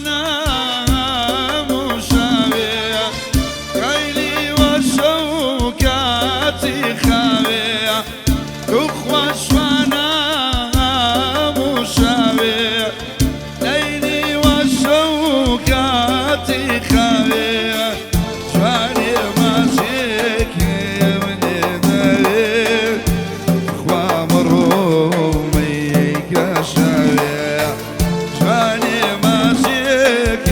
شوانا مشاوية خيلي وشوكاتي خاوية أخوة شوانا مشاوية ليلي وشوكاتي خاوية شواني ماشيك من المريض أخوة مرومي كشاوية شواني ماشيك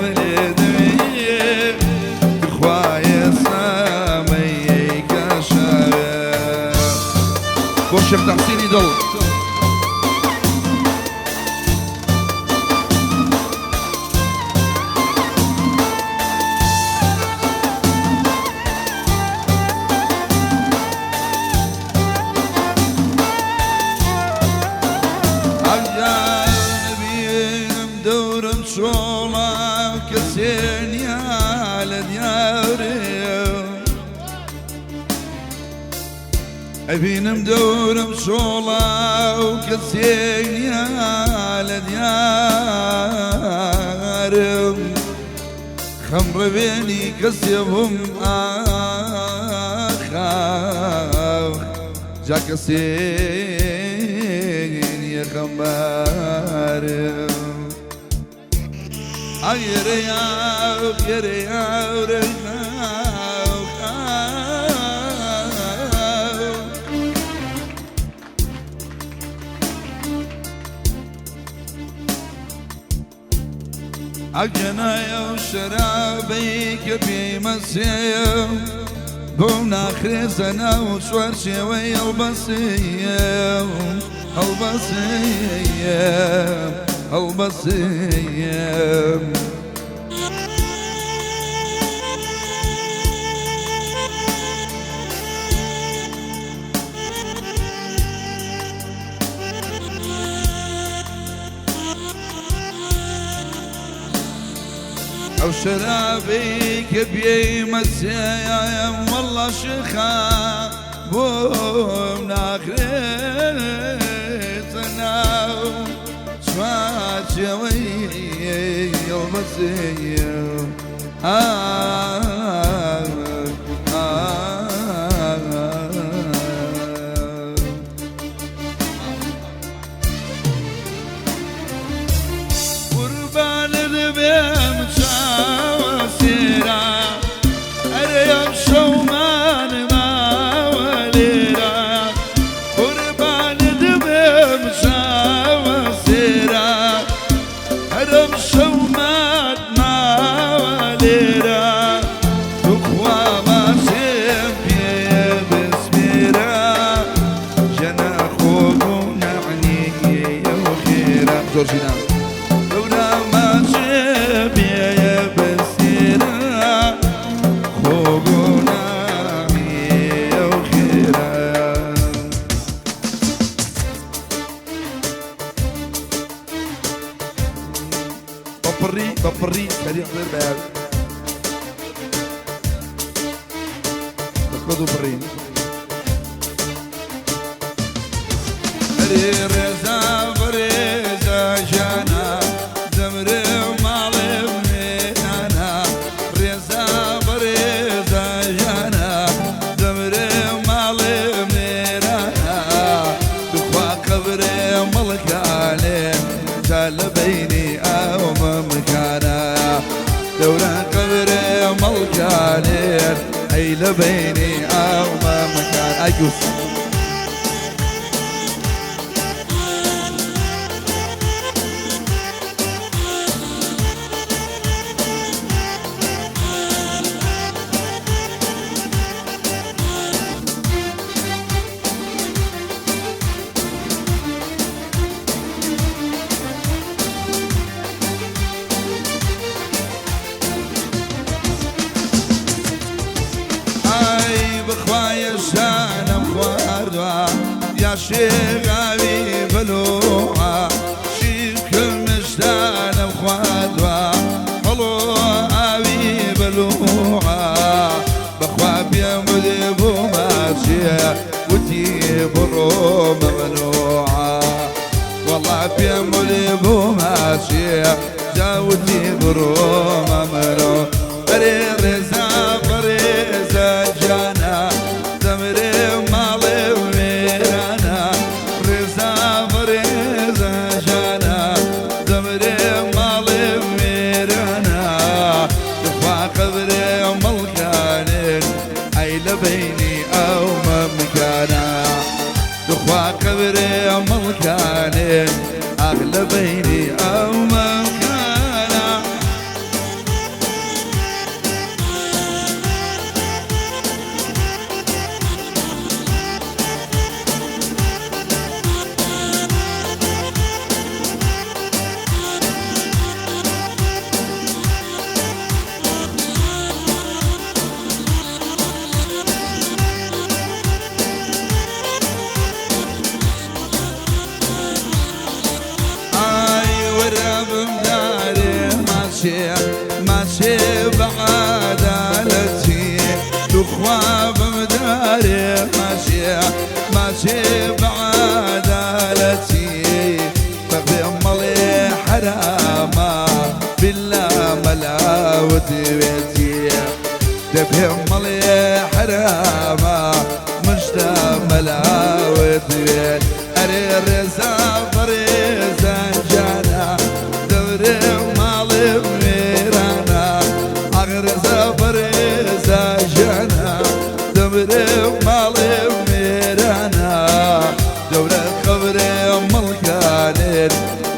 من المريض أخوة يسامي كشاوية والشيخ تحسين يدور شولا كسين يا لدياري أبين مدور بشولا وكسين يا لدياري خمر بيني كسيهم جا كسين يا خماري عجنايا وشرابيك بمسيم قمنا آخر سنة وشوار شوي البصيم البصيم أو شرابيك بيمسيم والله شخا بوم ناخرتنا شوات شوي المسيم قربان ذبيم شاوسيرا أريم شومان ما وليرا قربان ذبيم شاوسيرا أريم شومان ما وليرا تقوى ما سيبي بسميرا جناخوك ونعني وخيرا جورجينا ببري كريم غير باب خذوا بري ريزا بريزا جانا زمري ومالي منانا ريزا بريزا جانا زمري ومالي منانا دخوا قبري ملكاني جال بيني أو ممكانا دورة قبري ملكانين أي لبيني أو ممكان أجوز بخوايا شانم خواردوا يا شيخ علي بلوعة شيخ مشتانم خواردوا هلو علي بلوعة بخواب يا مذيب وماشي وتي برو ممنوعة والله يا مذيب وماشي ماشي جاودي بروم أمرو ريزا فريزا جانا دمري مالي وميرانا ريزا فريزا جانا دمري مالي وميرانا دفع قبري ملكان عيل بيني أو ممكانا دخوا قبري ملكان أغلى بيني أو ممكانا ماشي بعدالتي دخوا بمداري ماشي بعدالتي ففي مالي حراما بالله ملاوت بيتي تفهم مالي حراما مشتا ملاوت بيت أري الرزا فريزا جانا دوري مالي وميرانا أغرزا فريزا جانا دوري مالي وميرانا دوري خبري ملكانين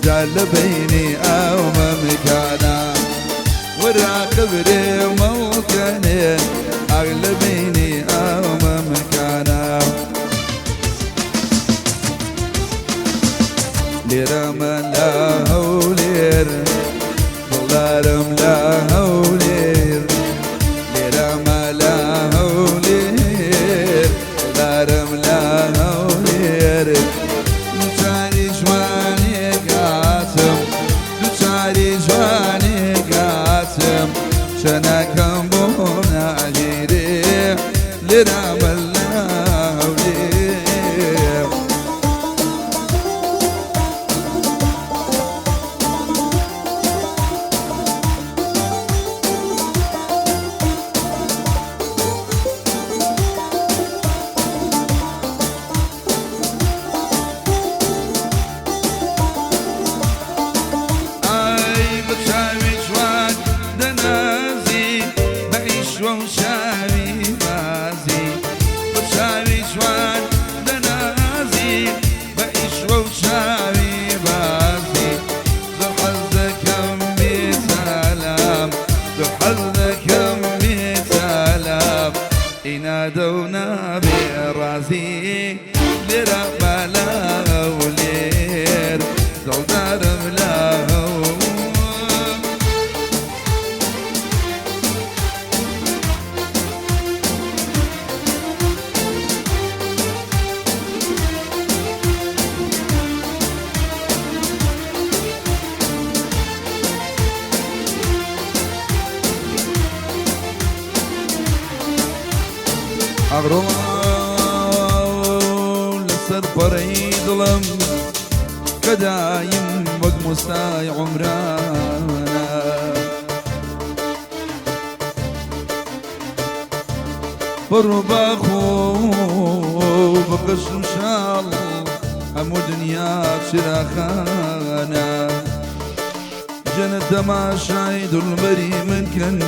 جال بيني أو ممكانا ورا خبري ملكانين أغلبيني أو ممكانا ليرم لا هولير ضلارم لا هولير ليرم لا هولير ضلارم لا هولير دوچاری جوانی قاتم دوچاری جوانی قاتم شنکم بون عجیری ليرم لا هولير وشاوي بازي وشاوي جوان دنازي بعيش وشاوي بازي ذو حظكم بسلام ذو حظكم بسلام ينادونا برازي لرب لا ولير زلدار بلا أغرو لسر بري ظلم كدايم وق مستاي عمرانا برباخو بقش مشال همو دنيا شراخانا جنة ما شايد المري من كن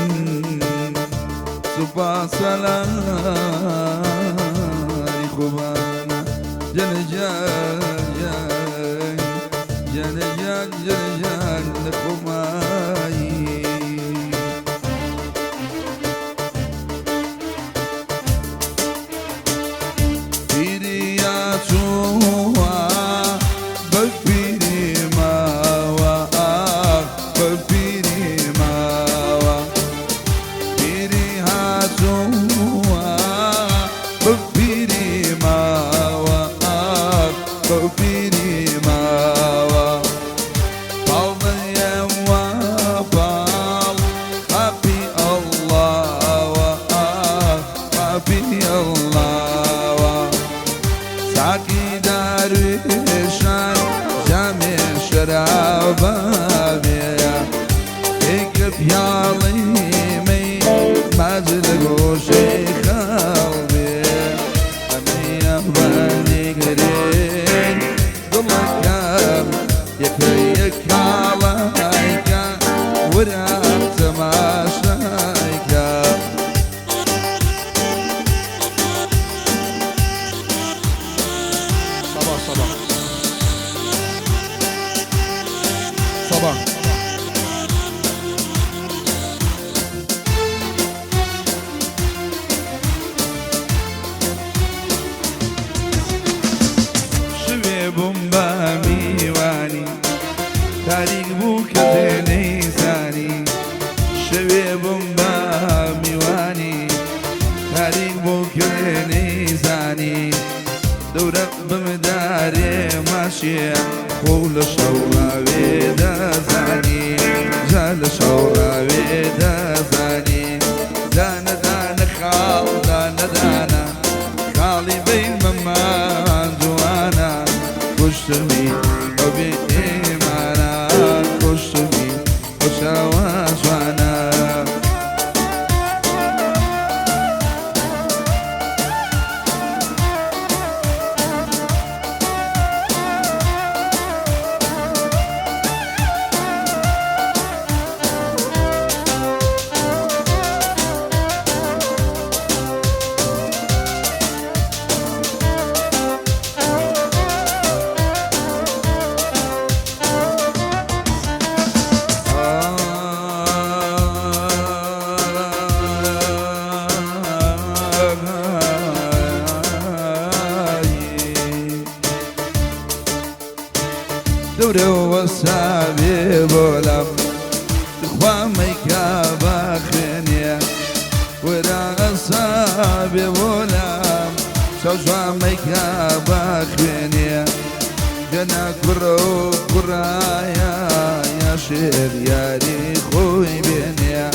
سبا سلام خوبانا جن جان جان جن جان جن جان خوماي بيريا شوا بفيري ماوا بفيري ماوا بيري هاتوا بفيري ماوا لشوراوي دزاني دانا دانا خال دانا دانا خالي بين ممان جوانا كشتمي وبإيمانا كشتمي وشواشوانا دوري وصابي بولم خواميك باخنيا ورا أصابي بولم شوشواميك باخنيا جنا كرو كرايا يا شير ياري خوي بينيا